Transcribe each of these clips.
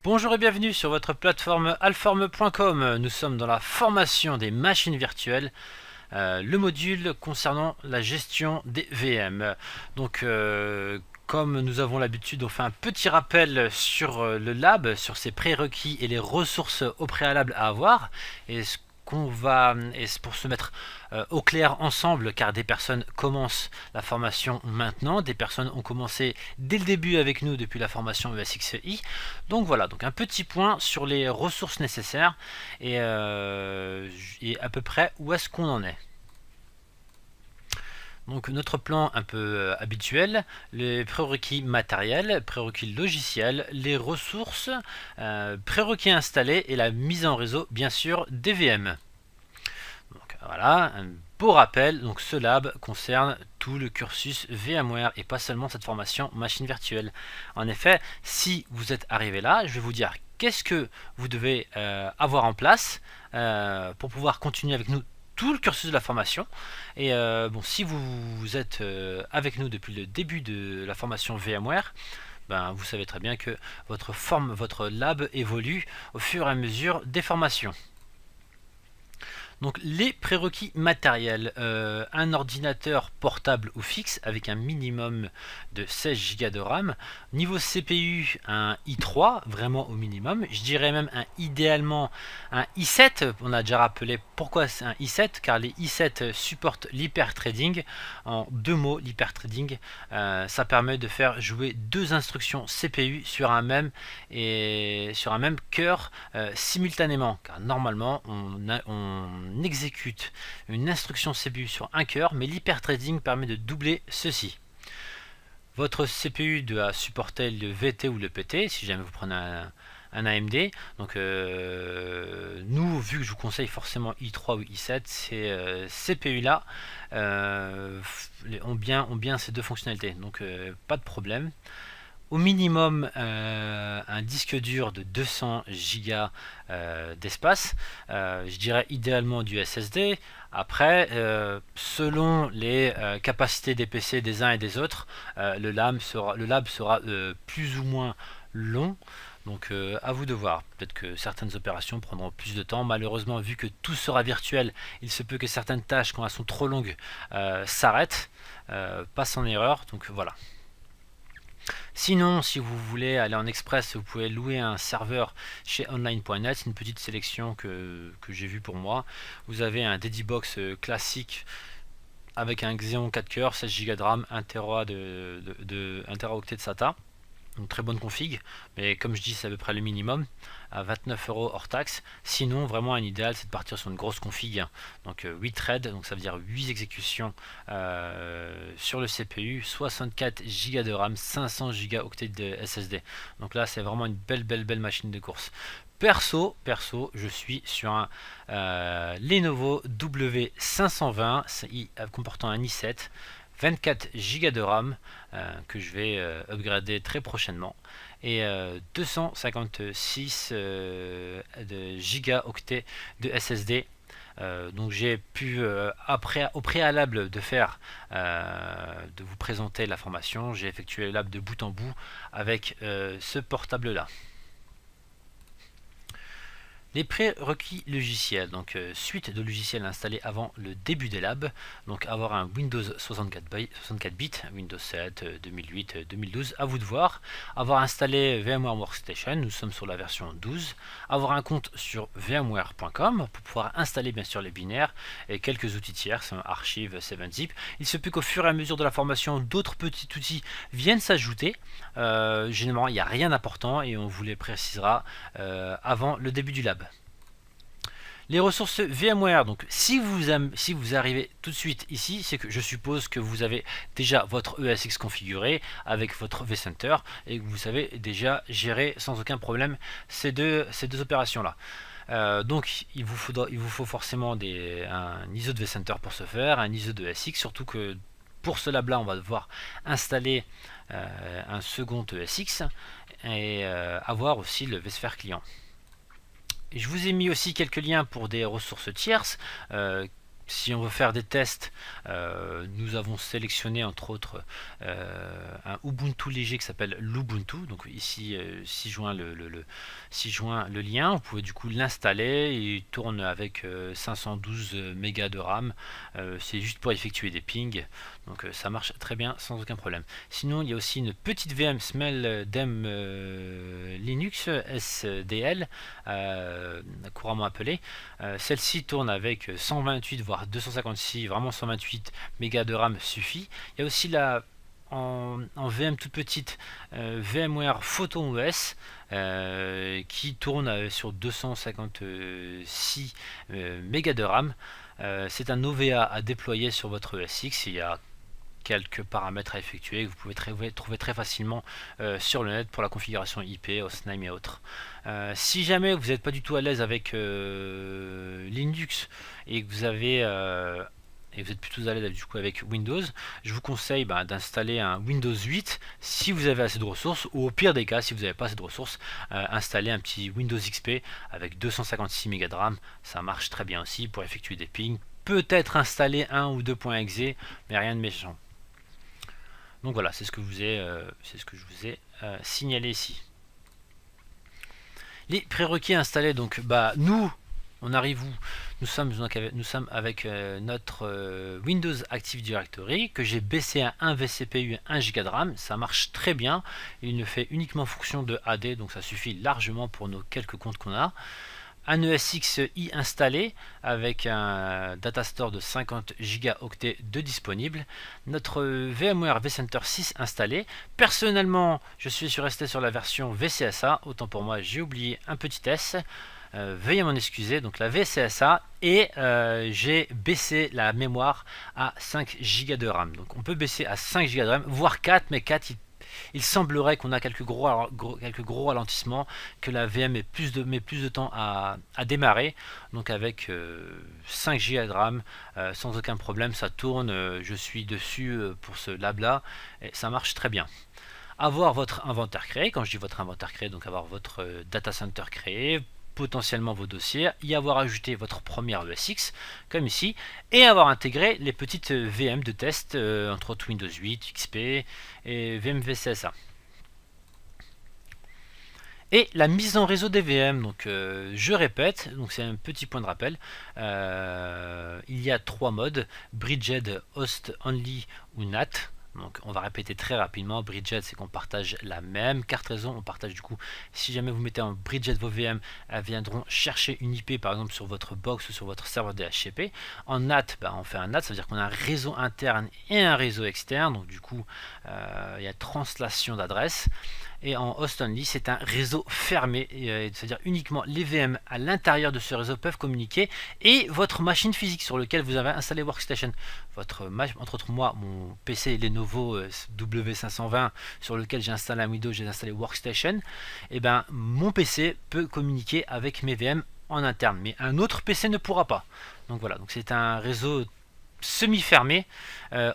Bonjour et bienvenue sur votre plateforme alforme.com. Nous sommes dans la formation des machines virtuelles, le module concernant la gestion des VM. Donc, comme nous avons l'habitude, on fait un petit rappel sur le lab, sur ses prérequis et les ressources au préalable à avoir. Et ce qu'on va, et c'est pour se mettre au clair ensemble, car des personnes commencent la formation maintenant, des personnes ont commencé dès le début avec nous depuis la formation ESXi. Donc voilà, donc un petit point sur les ressources nécessaires et à peu près où est-ce qu'on en est. Donc notre plan un peu habituel, les prérequis matériels, prérequis logiciels, les ressources, prérequis installés et la mise en réseau bien sûr des VM. Donc voilà, un beau rappel, donc ce lab concerne tout le cursus VMware et pas seulement cette formation machine virtuelle. En effet, si vous êtes arrivé là, je vais vous dire qu'est-ce que vous devez avoir en place pour pouvoir continuer avec nous tout le cursus de la formation. Et bon, si vous êtes avec nous depuis le début de la formation VMware, ben, vous savez très bien que votre lab évolue au fur et à mesure des formations. Donc les prérequis matériels, un ordinateur portable ou fixe avec un minimum de 16 Go de RAM. Niveau CPU, un i3, vraiment au minimum. Je dirais même idéalement un i7. On a déjà rappelé pourquoi c'est un i7, car les i7 supportent l'hyperthreading. En deux mots, l'hyperthreading, ça permet de faire jouer deux instructions CPU sur un même cœur simultanément. Car normalement, on exécute une instruction CPU sur un cœur, mais l'hyperthreading permet de doubler ceci. Votre CPU doit supporter le VT ou le PT, si jamais vous prenez un AMD. Donc nous, vu que je vous conseille forcément i3 ou i7, ces CPU là ont bien ces deux fonctionnalités, donc pas de problème. Au minimum un disque dur de 200 Go d'espace, je dirais idéalement du SSD. Après, selon les capacités des PC des uns et des autres, le lab sera plus ou moins long. Donc à vous de voir. Peut-être que certaines opérations prendront plus de temps. Malheureusement, vu que tout sera virtuel, il se peut que certaines tâches, quand elles sont trop longues, s'arrêtent, passent en erreur. Donc voilà. Sinon, si vous voulez aller en express, vous pouvez louer un serveur chez online.net. C'est une petite sélection que j'ai vue pour moi. Vous avez un Dedibox classique avec un Xeon 4 coeurs, 16 Go de RAM, 1 Teraoctet de SATA. Donc très bonne config, mais comme je dis, c'est à peu près le minimum, à 29 € hors taxe. Sinon, vraiment, un idéal, c'est de partir sur une grosse config, donc 8 threads, donc ça veut dire 8 exécutions sur le CPU, 64 Go de RAM, 500 Go octets de SSD. Donc là, c'est vraiment une belle machine de course. Perso, je suis sur un Lenovo W520 comportant un i7, 24 Go de RAM que je vais upgrader très prochainement et 256 gigaoctets de SSD. Donc j'ai pu au préalable de vous présenter la formation, j'ai effectué le lab de bout en bout avec ce portable là. Les prérequis logiciels, donc suite de logiciels installés avant le début des labs, donc avoir un Windows 64 bits, Windows 7, 2008, 2012, à vous de voir, avoir installé VMware Workstation, nous sommes sur la version 12, avoir un compte sur vmware.com pour pouvoir installer bien sûr les binaires et quelques outils tiers, Archive, 7zip. Il se peut qu'au fur et à mesure de la formation, d'autres petits outils viennent s'ajouter. Généralement, il n'y a rien d'important et on vous les précisera avant le début du lab. Les ressources VMware, donc si vous arrivez tout de suite ici, c'est que je suppose que vous avez déjà votre ESX configuré avec votre vCenter et que vous savez déjà gérer sans aucun problème ces deux opérations là. Donc il vous faut forcément un ISO de vCenter pour ce faire, un ISO de ESX, surtout que pour ce lab là on va devoir installer un second ESX et avoir aussi le vSphere client. Je vous ai mis aussi quelques liens pour des ressources tierces si on veut faire des tests, nous avons sélectionné entre autres un Ubuntu léger qui s'appelle l'Ubuntu. Donc ici, si joint le lien, vous pouvez du coup l'installer. Il tourne avec 512 mégas de RAM. C'est juste pour effectuer des pings. Donc ça marche très bien sans aucun problème. Sinon, il y a aussi une petite VM SmelDem Linux SDL, couramment appelée. Celle-ci tourne avec 128 voire 256, vraiment 128 mégas de RAM suffit. Il y a aussi en VM toute petite VMware PhotonOS qui tourne sur 256 mégas de RAM. C'est un OVA à déployer sur votre ESX. Il y a quelques paramètres à effectuer que vous pouvez trouver très facilement sur le net pour la configuration IP, hostname et autres. Si jamais vous n'êtes pas du tout à l'aise avec Linux et que vous êtes plutôt à l'aise du coup avec Windows, je vous conseille d'installer un Windows 8 si vous avez assez de ressources, ou au pire des cas, si vous n'avez pas assez de ressources, installer un petit Windows XP avec 256 mégas de RAM. Ça marche très bien aussi pour effectuer des pings. Peut-être installer un ou deux .exe, mais rien de méchant. Donc voilà, c'est ce que je vous ai signalé ici. Les prérequis installés, donc nous sommes avec notre Windows Active Directory que j'ai baissé à 1 vCPU et 1 Go de RAM. Ça marche très bien. Il ne fait uniquement fonction de AD, donc ça suffit largement pour nos quelques comptes qu'on a. Un ESXi installé avec un datastore de 50 gigaoctets de disponible, notre VMware vCenter 6 installé. Personnellement, je suis resté sur la version VCSA, autant pour moi, j'ai oublié un petit S. Veuillez m'en excuser, donc la VCSA, et j'ai baissé la mémoire à 5 Go de RAM. Donc on peut baisser à 5 Go de RAM, voire 4, mais 4 il semblerait qu'on a quelques gros ralentissements, que la VM met plus de temps à démarrer. Donc avec 5 Go de RAM, sans aucun problème, ça tourne. Je suis dessus pour ce lab là, et ça marche très bien. Avoir votre inventaire créé, quand je dis votre inventaire créé, donc avoir votre data center créé, potentiellement vos dossiers, y avoir ajouté votre première ESX, comme ici, et avoir intégré les petites VM de test, entre autres Windows 8, XP et VMVCSA. Et la mise en réseau des VM, donc je répète, donc c'est un petit point de rappel, il y a 3 modes, Bridged, Host Only ou NAT. Donc on va répéter très rapidement. Bridged, c'est qu'on partage la même carte réseau. On partage du coup, si jamais vous mettez en Bridged vos VM, elles viendront chercher une IP par exemple sur votre box ou sur votre serveur DHCP. En NAT, on fait un NAT, ça veut dire qu'on a un réseau interne et un réseau externe. Donc du coup, il y a translation d'adresse. Et en host only, c'est un réseau fermé, c'est-à-dire uniquement les VM à l'intérieur de ce réseau peuvent communiquer, et votre machine physique sur laquelle vous avez installé Workstation. Entre autres, moi, mon PC Lenovo W520 sur lequel j'ai installé un Windows, j'ai installé Workstation, et mon PC peut communiquer avec mes VM en interne, mais un autre PC ne pourra pas. Donc voilà, donc c'est un réseau semi-fermé,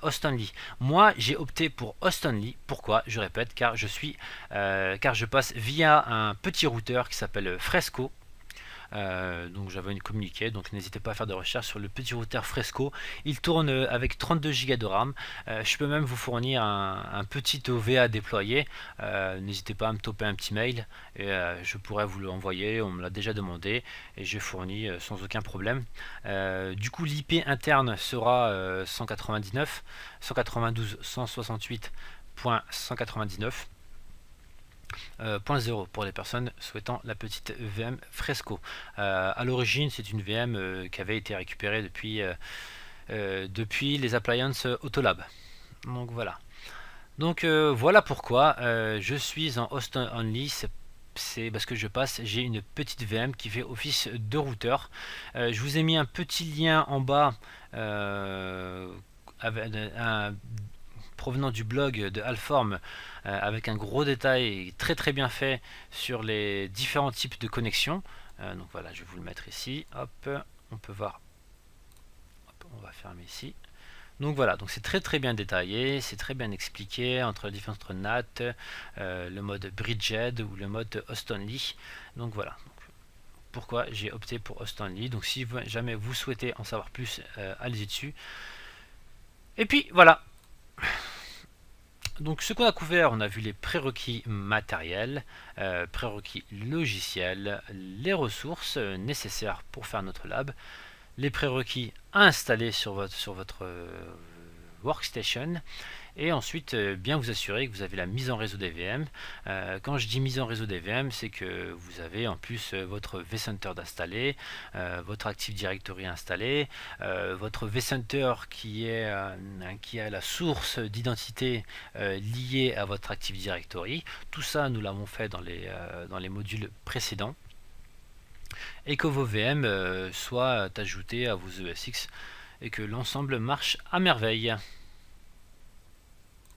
host only. Moi j'ai opté pour host only. Pourquoi? Je répète, car je passe via un petit routeur qui s'appelle Fresco. Donc j'avais une communiqué, donc n'hésitez pas à faire des recherches sur le petit routeur Fresco. Il tourne avec 32 Go de RAM. Je peux même vous fournir un petit OVA déployé. N'hésitez pas à me toper un petit mail et je pourrais vous l'envoyer. On me l'a déjà demandé et j'ai fourni sans aucun problème. Du coup l'IP interne sera 192.168.199. Point 0 pour les personnes souhaitant la petite VM Fresco. À l'origine, c'est une VM qui avait été récupérée depuis les appliances Autolab. Donc voilà. Donc voilà pourquoi je suis en host only. C'est parce que j'ai une petite VM qui fait office de routeur. Je vous ai mis un petit lien en bas avec provenant du blog de Alform, avec un gros détail très très bien fait sur les différents types de connexions. Donc voilà, je vais vous le mettre ici. Hop, on peut voir. Hop, on va fermer ici. Donc voilà, donc c'est très très bien détaillé, c'est très bien expliqué entre la différence entre NAT, le mode Bridged ou le mode Host Only. Donc voilà. pourquoi j'ai opté pour Host Only. Donc si jamais vous souhaitez en savoir plus, allez-y dessus. Et puis voilà. Donc ce qu'on a couvert, on a vu les prérequis matériels, prérequis logiciels, les ressources nécessaires pour faire notre lab, les prérequis à installer sur votre workstation, et ensuite bien vous assurer que vous avez la mise en réseau des VM. Quand je dis mise en réseau des VM, c'est que vous avez en plus votre vCenter d'installer, votre Active Directory installé, votre vCenter qui a la source d'identité liée à votre Active Directory. Tout ça, nous l'avons fait dans les modules précédents. Et que vos VM soient ajoutés à vos ESX et que l'ensemble marche à merveille.